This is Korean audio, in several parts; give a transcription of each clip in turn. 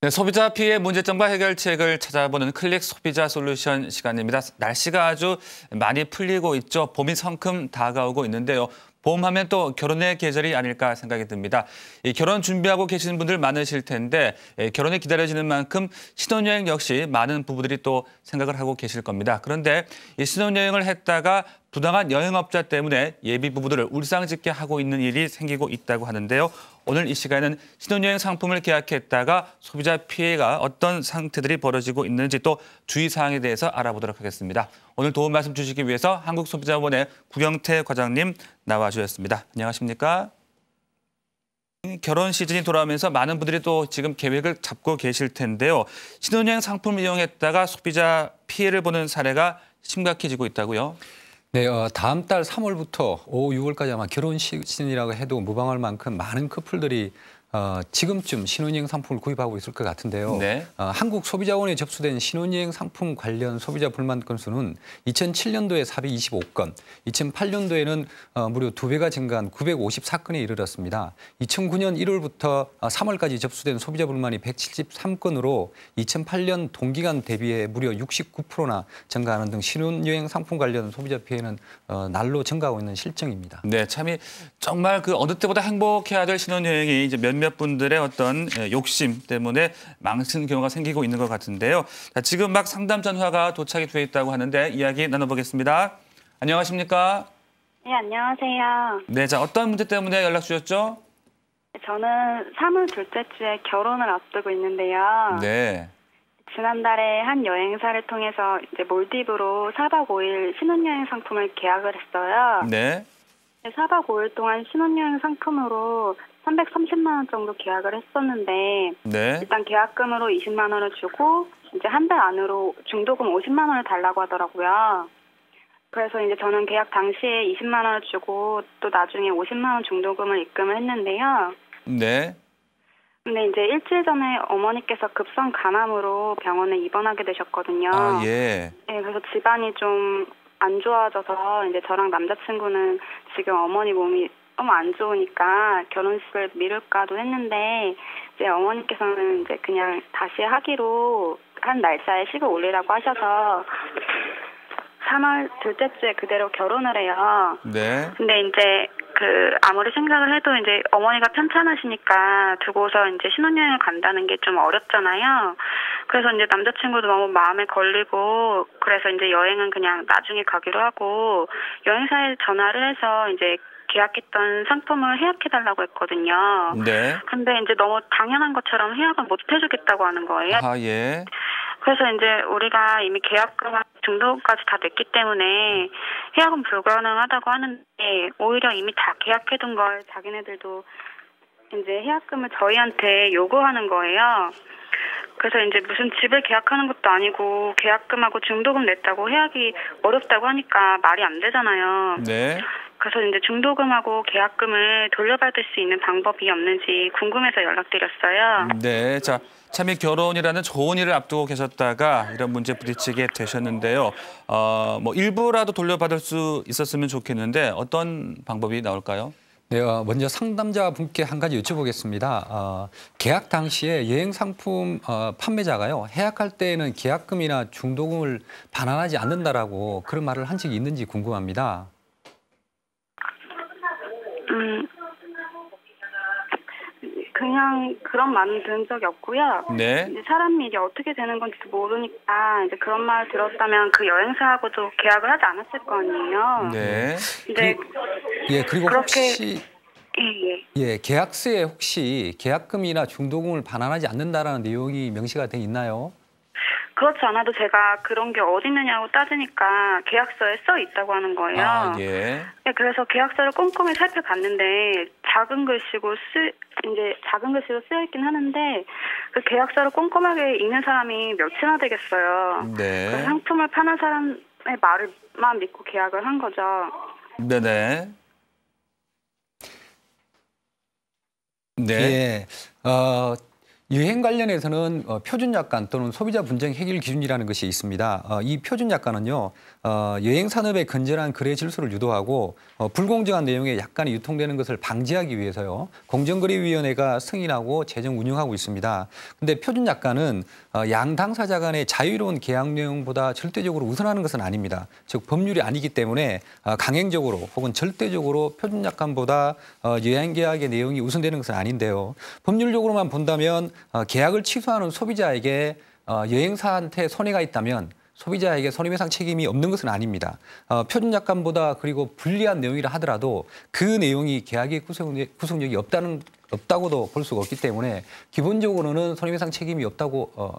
네, 소비자 피해 문제점과 해결책을 찾아보는 클릭 소비자 솔루션 시간입니다. 날씨가 아주 많이 풀리고 있죠. 봄이 성큼 다가오고 있는데요. 봄하면 또 결혼의 계절이 아닐까 생각이 듭니다. 결혼 준비하고 계시는 분들 많으실 텐데 결혼이 기다려지는 만큼 신혼여행 역시 많은 부부들이 또 생각을 하고 계실 겁니다. 그런데 이 신혼여행을 했다가 부당한 여행업자 때문에 예비 부부들을 울상짓게 하고 있는 일이 생기고 있다고 하는데요. 오늘 이 시간에는 신혼여행 상품을 계약했다가 소비자 피해가 어떤 상태들이 벌어지고 있는지 또 주의사항에 대해서 알아보도록 하겠습니다. 오늘 도움 말씀 주시기 위해서 한국소비자원의 구경태 과장님 나와주셨습니다. 안녕하십니까? 결혼 시즌이 돌아오면서 많은 분들이 또 지금 계획을 잡고 계실 텐데요. 신혼여행 상품을 이용했다가 소비자 피해를 보는 사례가 심각해지고 있다고요? 네, 다음 달 3월부터 5, 6월까지 아마 결혼 시즌이라고 해도 무방할 만큼 많은 커플들이 지금쯤 신혼여행 상품을 구입하고 있을 것 같은데요. 네. 한국소비자원에 접수된 신혼여행 상품 관련 소비자 불만 건수는 2007년도에 425건, 2008년도에는 무려 2배가 증가한 954건에 이르렀습니다. 2009년 1월부터 3월까지 접수된 소비자 불만이 173건으로 2008년 동기간 대비해 무려 69%나 증가하는 등 신혼여행 상품 관련 소비자 피해는 날로 증가하고 있는 실정입니다. 네, 참이 정말 그 어느 때보다 행복해야 될 신혼여행이 이제 몇몇 분들의 어떤 욕심 때문에 망치는 경우가 생기고 있는 것 같은데요. 자, 지금 막 상담 전화가 도착이 돼 있다고 하는데 이야기 나눠보겠습니다. 안녕하십니까? 네, 안녕하세요. 네, 자 어떤 문제 때문에 연락 주셨죠? 저는 3월 둘째 주에 결혼을 앞두고 있는데요. 네. 지난달에 한 여행사를 통해서 이제 몰디브로 4박 5일 신혼여행 상품을 계약을 했어요. 네. 4박 5일 동안 신혼여행 상품으로 330만 원 정도 계약을 했었는데 네. 일단 계약금으로 20만 원을 주고 이제 한 달 안으로 중도금 50만 원을 달라고 하더라고요. 그래서 이제 저는 계약 당시에 20만 원을 주고 또 나중에 50만 원 중도금을 입금을 했는데요. 네. 근데 이제 일주일 전에 어머니께서 급성 간암으로 병원에 입원하게 되셨거든요. 아, 예. 네, 그래서 집안이 좀 안 좋아져서 이제 저랑 남자친구는 지금 어머니 몸이 너무 안 좋으니까 결혼식을 미룰까도 했는데 이제 어머니께서는 이제 그냥 다시 하기로 한 날짜에 식을 올리라고 하셔서 3월 둘째 주에 그대로 결혼을 해요. 네. 근데 이제 아무리 생각을 해도 이제 어머니가 편찮으시니까 두고서 이제 신혼여행을 간다는 게 좀 어렵잖아요. 그래서 이제 남자친구도 너무 마음에 걸리고 그래서 이제 여행은 그냥 나중에 가기로 하고 여행사에 전화를 해서 이제 계약했던 상품을 해약해달라고 했거든요. 네. 근데 이제 너무 당연한 것처럼 해약을 못 해주겠다고 하는 거예요. 아, 예. 그래서 이제 우리가 이미 계약금 중도금까지 다 냈기 때문에 해약은 불가능하다고 하는데 오히려 이미 다 계약해둔 걸 자기네들도 이제 해약금을 저희한테 요구하는 거예요. 그래서 이제 무슨 집을 계약하는 것도 아니고 계약금하고 중도금 냈다고 해약이 어렵다고 하니까 말이 안 되잖아요. 네. 그래서 이제 중도금하고 계약금을 돌려받을 수 있는 방법이 없는지 궁금해서 연락드렸어요. 네, 자, 참이 결혼이라는 좋은 일을 앞두고 계셨다가 이런 문제 부딪히게 되셨는데요. 뭐 일부라도 돌려받을 수 있었으면 좋겠는데 어떤 방법이 나올까요? 네, 먼저 상담자분께 한 가지 여쭤보겠습니다. 계약 당시에 여행 상품 판매자가요, 해약할 때에는 계약금이나 중도금을 반환하지 않는다라고 그런 말을 한 적이 있는지 궁금합니다. 그냥 그런 말은 들은 적이 없고요. 네. 이제 사람이 이게 어떻게 되는 건지도 모르니까 이제 그런 말 들었다면 그 여행사하고도 계약을 하지 않았을 거 아니에요. 네. 근데 그리고 그렇게, 혹시 예. 계약서에 혹시 계약금이나 중도금을 반환하지 않는다라는 내용이 명시가 돼 있나요? 그렇지 않아도 제가 그런 게 어디 있느냐고 따지니까 계약서에 써 있다고 하는 거예요. 아, 예. 네, 그래서 계약서를 꼼꼼히 살펴봤는데 작은 글씨로 쓰여 있긴 하는데 그 계약서를 꼼꼼하게 읽는 사람이 몇이나 되겠어요. 네. 그 상품을 파는 사람의 말만 믿고 계약을 한 거죠. 네네. 네. 예. 여행 관련해서는 표준 약관 또는 소비자 분쟁 해결 기준이라는 것이 있습니다. 이 표준 약관은요, 여행 산업의 건전한 거래 질서를 유도하고 불공정한 내용의 약관이 유통되는 것을 방지하기 위해서요, 공정거래위원회가 승인하고 제정 운영하고 있습니다. 그런데 표준 약관은 양 당사자 간의 자유로운 계약 내용보다 절대적으로 우선하는 것은 아닙니다. 즉 법률이 아니기 때문에 강행적으로 혹은 절대적으로 표준 약관보다 여행 계약의 내용이 우선되는 것은 아닌데요. 법률적으로만 본다면 계약을 취소하는 소비자에게 여행사한테 손해가 있다면 소비자에게 손해배상 책임이 없는 것은 아닙니다. 표준 약관보다 그리고 불리한 내용이라 하더라도 그 내용이 계약의 구속력이 없다고도 볼 수가 없기 때문에 기본적으로는 손해배상 책임이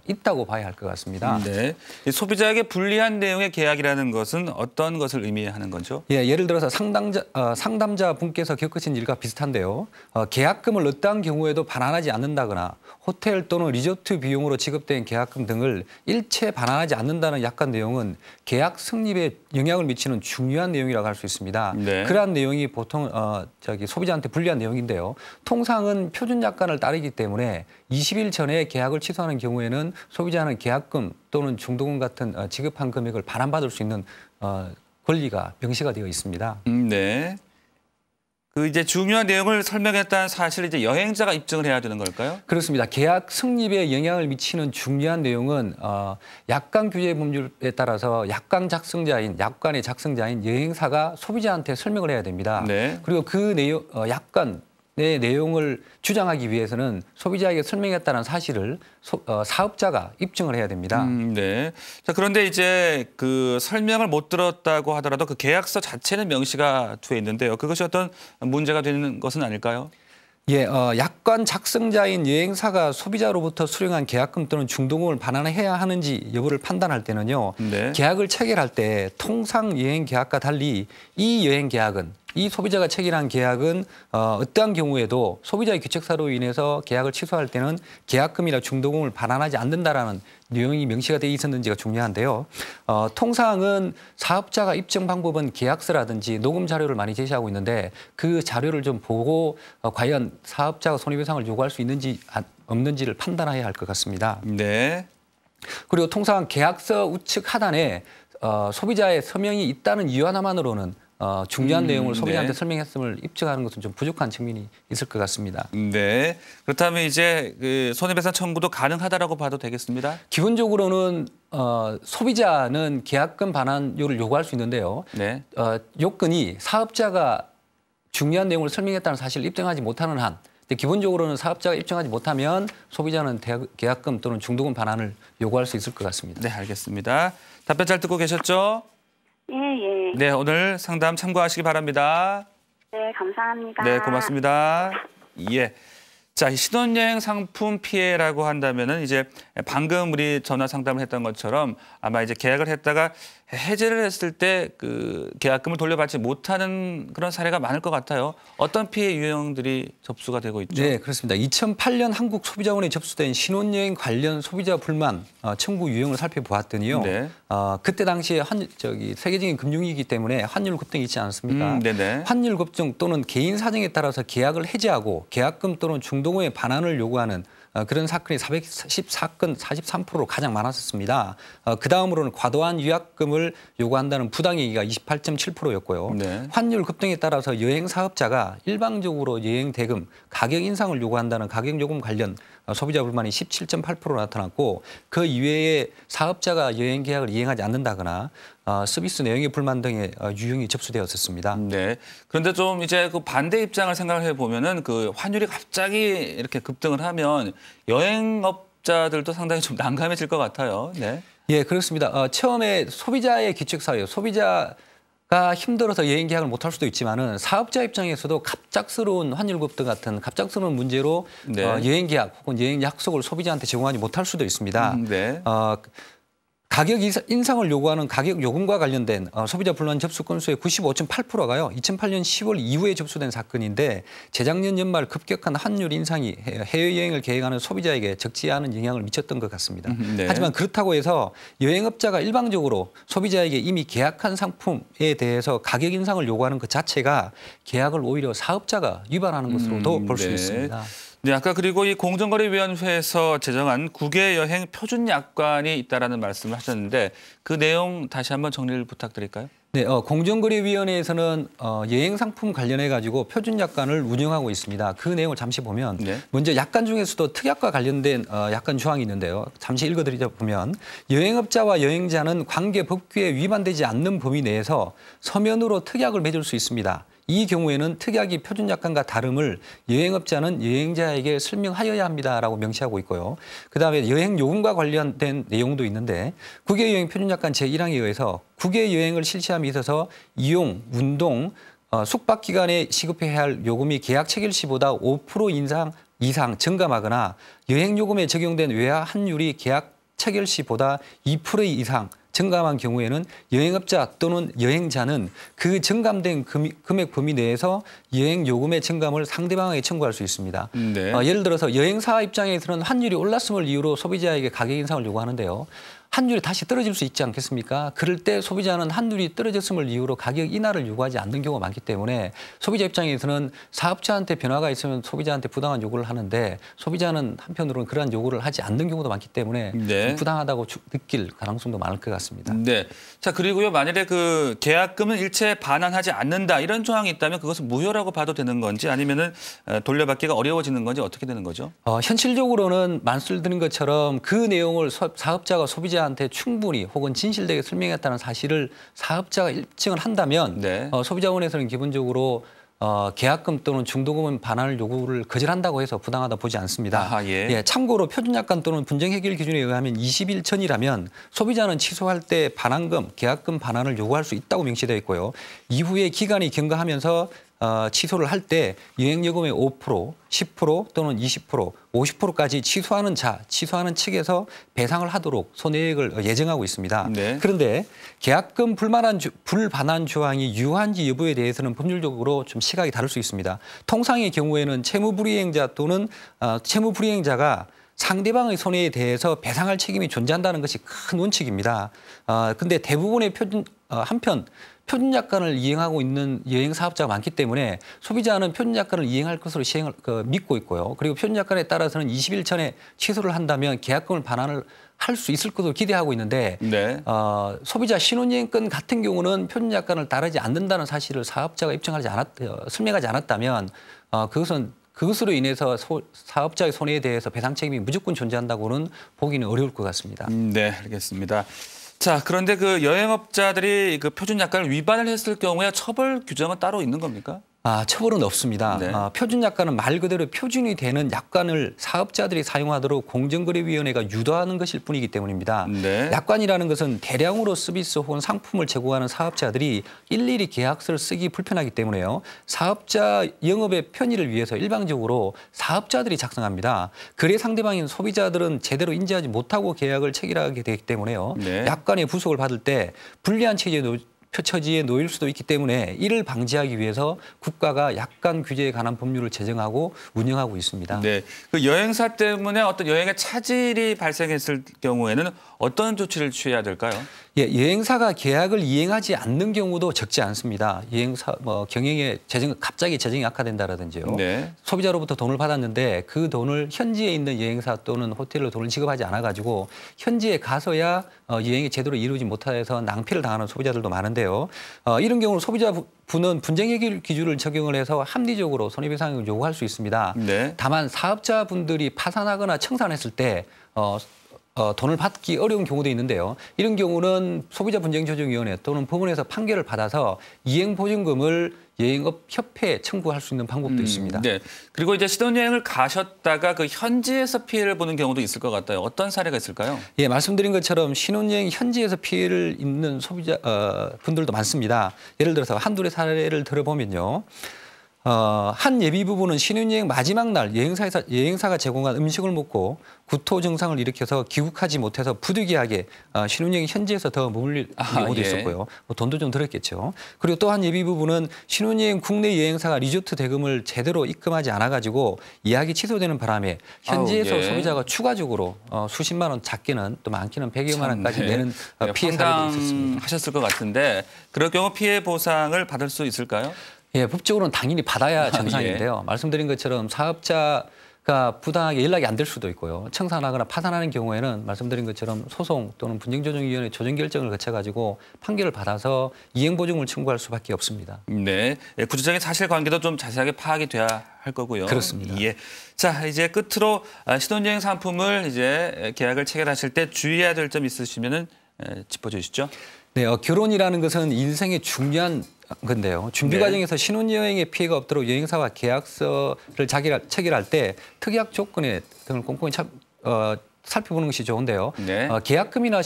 있다고 봐야 할 것 같습니다. 네, 소비자에게 불리한 내용의 계약이라는 것은 어떤 것을 의미하는 거죠? 예, 예를 들어서 상담자 분께서 겪으신 일과 비슷한데요. 계약금을 어떠한 경우에도 반환하지 않는다거나 호텔 또는 리조트 비용으로 지급된 계약금 등을 일체 반환하지 않는다는 약관 내용은 계약 성립에 영향을 미치는 중요한 내용이라고 할 수 있습니다. 네. 그러한 내용이 보통 소비자한테 불리한 내용인데요. 통상은 표준 약관을 따르기 때문에 20일 전에 계약을 취소하는 경우에는 소비자는 계약금 또는 중도금 같은 지급한 금액을 반환받을 수 있는 권리가 명시가 되어 있습니다. 네. 그 이제 중요한 내용을 설명했다는 사실을 이제 여행자가 입증을 해야 되는 걸까요? 그렇습니다. 계약 성립에 영향을 미치는 중요한 내용은 약관 규제 법률에 따라서 약관의 작성자인 여행사가 소비자한테 설명을 해야 됩니다. 네. 그리고 그 내용 약관의 내용을 주장하기 위해서는 소비자에게 설명했다는 사실을 사업자가 입증을 해야 됩니다. 네. 자, 그런데 이제 그 설명을 못 들었다고 하더라도 그 계약서 자체는 명시가 돼 있는데요. 그것이 어떤 문제가 되는 것은 아닐까요? 예, 약관 작성자인 여행사가 소비자로부터 수령한 계약금 또는 중도금을 반환해야 하는지 여부를 판단할 때는요. 네. 계약을 체결할 때 통상 여행 계약과 달리 이 소비자가 체결한 계약은 어떠한 경우에도 소비자의 규칙사로 인해서 계약을 취소할 때는 계약금이나 중도금을 반환하지 않는다라는 내용이 명시가 되어 있었는지가 중요한데요. 통상은 사업자가 입증 방법은 계약서라든지 녹음 자료를 많이 제시하고 있는데 그 자료를 좀 보고 과연 사업자가 손해배상을 요구할 수 있는지 없는지를 판단해야 할 것 같습니다. 네. 그리고 통상 계약서 우측 하단에 소비자의 서명이 있다는 이유 하나만으로는 중요한 내용을 소비자한테 네. 설명했음을 입증하는 것은 좀 부족한 측면이 있을 것 같습니다. 네. 그렇다면 이제 그 손해배상 청구도 가능하다라고 봐도 되겠습니다. 기본적으로는 소비자는 계약금 반환료를 요구할 수 있는데요. 네. 요건이 사업자가 중요한 내용을 설명했다는 사실을 입증하지 못하는 한, 기본적으로는 사업자가 입증하지 못하면 소비자는 계약금 또는 중도금 반환을 요구할 수 있을 것 같습니다. 네, 알겠습니다. 답변 잘 듣고 계셨죠? 예. 네, 오늘 상담 참고하시기 바랍니다. 네, 감사합니다. 네, 고맙습니다. 예. 자, 이 신혼여행 상품 피해라고 한다면은 이제 방금 우리 전화 상담을 했던 것처럼 아마 이제 계약을 했다가 해지를 했을 때 그 계약금을 돌려받지 못하는 그런 사례가 많을 것 같아요. 어떤 피해 유형들이 접수가 되고 있죠? 네, 그렇습니다. 2008년 한국소비자원에 접수된 신혼여행 관련 소비자 불만 청구 유형을 살펴보았더니요. 네. 그때 당시에 세계적인 금융위기 때문에 환율 급등이 있지 않습니까? 네네. 환율 급등 또는 개인 사정에 따라서 계약을 해지하고 계약금 또는 중도금의 반환을 요구하는 그런 사건이 414건 43%로 가장 많았었습니다. 그 다음으로는 과도한 위약금을 요구한다는 부당행위가 28.7%였고요. 네. 환율 급등에 따라서 여행 사업자가 일방적으로 여행 대금 가격 인상을 요구한다는 가격 요금 관련 소비자 불만이 17.8% 나타났고 그 이외에 사업자가 여행 계약을 이행하지 않는다거나 서비스 내용의 불만 등의 유형이 접수되었었습니다. 네. 그런데 좀 이제 그 반대 입장을 생각해 보면은 그 환율이 갑자기 이렇게 급등을 하면 여행업자들도 상당히 좀 난감해질 것 같아요. 네. 예, 그렇습니다. 처음에 소비자의 규칙사유, 소비자가 힘들어서 여행 계약을 못할 수도 있지만은 사업자 입장에서도 갑작스러운 환율 급등 같은 갑작스러운 문제로 네. 여행 계약 혹은 여행 약속을 소비자한테 제공하지 못할 수도 있습니다. 네. 가격 인상을 요구하는 가격 요금과 관련된 소비자 불만 접수 건수의 95.8%가요. 2008년 10월 이후에 접수된 사건인데 재작년 연말 급격한 환율 인상이 해외여행을 계획하는 소비자에게 적지 않은 영향을 미쳤던 것 같습니다. 네. 하지만 그렇다고 해서 여행업자가 일방적으로 소비자에게 이미 계약한 상품에 대해서 가격 인상을 요구하는 것 자체가 계약을 오히려 사업자가 위반하는 것으로도 볼 수 네. 있습니다. 네, 아까 그리고 이 공정거래위원회에서 제정한 국외 여행 표준 약관이 있다라는 말씀을 하셨는데 그 내용 다시 한번 정리를 부탁드릴까요? 네, 공정거래위원회에서는 여행 상품 관련해 가지고 표준 약관을 운영하고 있습니다. 그 내용을 잠시 보면 네. 먼저 약관 중에서도 특약과 관련된 약관 조항이 있는데요. 잠시 읽어드리자 보면 여행업자와 여행자는 관계 법규에 위반되지 않는 범위 내에서 서면으로 특약을 맺을 수 있습니다. 이 경우에는 특약이 표준 약관과 다름을 여행업자는 여행자에게 설명하여야 합니다라고 명시하고 있고요. 그다음에 여행 요금과 관련된 내용도 있는데 국외여행 표준 약관 제1항에 의해서 국외여행을 실시함에 있어서 이용, 운동, 숙박 기간에 지급해야 할 요금이 계약 체결 시보다 5% 이상 증감하거나 여행 요금에 적용된 외화 환율이 계약 체결 시보다 2% 이상 증감한 경우에는 여행업자 또는 여행자는 그 증감된 금액 범위 내에서 여행 요금의 증감을 상대방에게 청구할 수 있습니다. 네. 예를 들어서 여행사 입장에서는 환율이 올랐음을 이유로 소비자에게 가격 인상을 요구하는데요. 환율이 다시 떨어질 수 있지 않겠습니까? 그럴 때 소비자는 환율이 떨어졌음을 이유로 가격 인하를 요구하지 않는 경우가 많기 때문에 소비자 입장에서는 사업자한테 변화가 있으면 소비자한테 부당한 요구를 하는데 소비자는 한편으로는 그러한 요구를 하지 않는 경우도 많기 때문에 네. 부당하다고 느낄 가능성도 많을 것 같습니다. 네. 자, 그리고요, 만일에 그 계약금은 일체 반환하지 않는다 이런 조항이 있다면 그것은 무효라고 봐도 되는 건지 아니면은 돌려받기가 어려워지는 건지 어떻게 되는 거죠? 현실적으로는 말씀드린 것처럼 그 내용을 사업자가 소비자한테 충분히 혹은 진실되게 설명했다는 사실을 사업자가 입증을 한다면 네. 소비자원에서는 기본적으로 계약금 또는 중도금 반환을 요구를 거절한다고 해서 부당하다 보지 않습니다. 아하, 예. 참고로 표준약관 또는 분쟁 해결 기준에 의하면 20일 전이라면 소비자는 취소할 때 반환금, 계약금 반환을 요구할 수 있다고 명시되어 있고요. 이후에 기간이 경과하면서 취소를 할 때 여행요금의 5%, 10% 또는 20%, 50%까지 취소하는 측에서 배상을 하도록 손해액을 예정하고 있습니다. 네. 그런데 계약금 불반환 조항이 유효한지 여부에 대해서는 법률적으로 좀 시각이 다를 수 있습니다. 통상의 경우에는 채무불이행자 또는 채무불이행자가 상대방의 손해에 대해서 배상할 책임이 존재한다는 것이 큰 원칙입니다. 근데 대부분의 한편 표준 약관을 이행하고 있는 여행 사업자가 많기 때문에 소비자는 표준 약관을 이행할 것으로 믿고 있고요. 그리고 표준 약관에 따라서는 20일 전에 취소를 한다면 계약금을 반환을 할 수 있을 것으로 기대하고 있는데 네. 소비자 신혼여행권 같은 경우는 표준 약관을 따르지 않는다는 사실을 사업자가 설명하지 않았다면 그것으로 인해서 사업자의 손해에 대해서 배상 책임이 무조건 존재한다고는 보기는 어려울 것 같습니다. 네, 알겠습니다. 자, 그런데 그 여행업자들이 그 표준 약관을 위반을 했을 경우에 처벌 규정은 따로 있는 겁니까? 처벌은 없습니다. 네. 표준 약관은 말 그대로 표준이 되는 약관을 사업자들이 사용하도록 공정거래위원회가 유도하는 것일 뿐이기 때문입니다. 네. 약관이라는 것은 대량으로 서비스 혹은 상품을 제공하는 사업자들이 일일이 계약서를 쓰기 불편하기 때문에요. 사업자 영업의 편의를 위해서 일방적으로 사업자들이 작성합니다. 거래 상대방인 소비자들은 제대로 인지하지 못하고 계약을 체결하게 되기 때문에요. 네. 약관의 부속을 받을 때 불리한 처지에 놓일 수도 있기 때문에 이를 방지하기 위해서 국가가 약관 규제에 관한 법률을 제정하고 운영하고 있습니다. 네, 그 여행사 때문에 어떤 여행에 차질이 발생했을 경우에는 어떤 조치를 취해야 될까요? 여행사가 계약을 이행하지 않는 경우도 적지 않습니다. 여행사 경영에 갑자기 재정이 악화된다라든지요. 네. 소비자로부터 돈을 받았는데 그 돈을 현지에 있는 여행사 또는 호텔로 돈을 지급하지 않아 가지고 현지에 가서야 여행이 제대로 이루어지지 못해서 낭피를 당하는 소비자들도 많은데요. 이런 경우는 소비자부는 분쟁 해결 기준을 적용을 해서 합리적으로 손해배상을 요구할 수 있습니다. 네. 다만 사업자분들이 파산하거나 청산했을 때 돈을 받기 어려운 경우도 있는데요. 이런 경우는 소비자분쟁조정위원회 또는 법원에서 판결을 받아서 이행보증금을 여행업 협회에 청구할 수 있는 방법도 있습니다. 네. 그리고 이제 신혼여행을 가셨다가 그 현지에서 피해를 보는 경우도 있을 것 같아요. 어떤 사례가 있을까요? 말씀드린 것처럼 신혼여행 현지에서 피해를 입는 소비자 분들도 많습니다. 예를 들어서 한둘의 사례를 들어보면요. 한 예비 부부는 신혼여행 마지막 날 여행사가 제공한 음식을 먹고 구토 증상을 일으켜서 귀국하지 못해서 부득이하게 신혼여행 현지에서 더 머물릴 경우도 있었고요. 돈도 좀 들었겠죠. 그리고 또 한 예비 부부는 신혼여행 국내 여행사가 리조트 대금을 제대로 입금하지 않아 가지고 예약이 취소되는 바람에 현지에서 소비자가 추가적으로 수십만 원, 작게는 또 많게는 100여만 원까지 내는 피해 사례도 있었습니다. 하셨을 것 같은데 그럴 경우 피해 보상을 받을 수 있을까요? 법적으로는 당연히 받아야 정상인데요. 말씀드린 것처럼 사업자 그러니까 부당하게 연락이 안 될 수도 있고요. 청산하거나 파산하는 경우에는 말씀드린 것처럼 소송 또는 분쟁조정위원회 조정 결정을 거쳐가지고 판결을 받아서 이행보증을 청구할 수밖에 없습니다. 네, 구체적인 사실관계도 좀 자세하게 파악이 돼야 할 거고요. 그렇습니다. 예. 자, 이제 끝으로 신혼여행 상품을 이제 계약을 체결하실 때 주의해야 될 점 있으시면은 짚어주시죠. 네, 결혼이라는 것은 인생의 중요한 건데요. 준비 네. 과정에서 신혼여행에 피해가 없도록 여행사와 계약서를 체결할 때 특약 조건에 등을 꼼꼼히 살펴보는 것이 좋은데요. 네. 계약금이나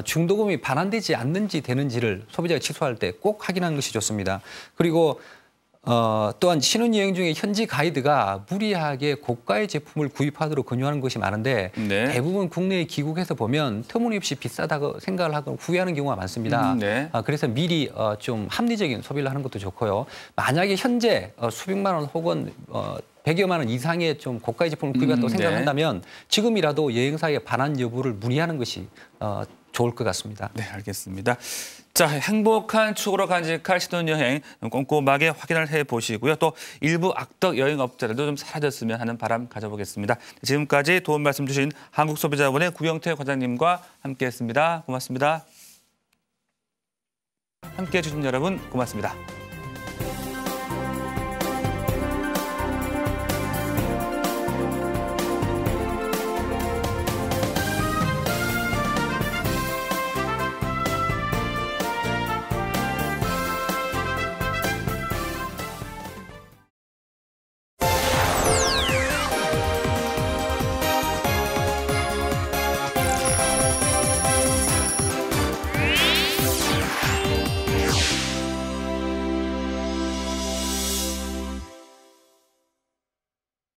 중도금이 반환되지 않는지 되는지를 소비자가 취소할 때 꼭 확인하는 것이 좋습니다. 그리고 또한 신혼여행 중에 현지 가이드가 무리하게 고가의 제품을 구입하도록 권유하는 것이 많은데 네. 대부분 국내에 귀국해서 보면 터무니없이 비싸다고 생각을 하고 후회하는 경우가 많습니다. 네. 그래서 미리 좀 합리적인 소비를 하는 것도 좋고요. 만약에 현재 수백만 원 혹은 100여만 원 이상의 좀 고가의 제품을 구입했다고 생각을 네. 한다면 지금이라도 여행사의 반환 여부를 문의하는 것이 좋을 것 같습니다. 네, 알겠습니다. 자, 행복한 추억으로 간직할 신혼여행 꼼꼼하게 확인을 해보시고요. 또 일부 악덕 여행업자들도 좀 사라졌으면 하는 바람 가져보겠습니다. 지금까지 도움 말씀 주신 한국소비자원의 구영태 과장님과 함께했습니다. 고맙습니다. 함께해 주신 여러분 고맙습니다.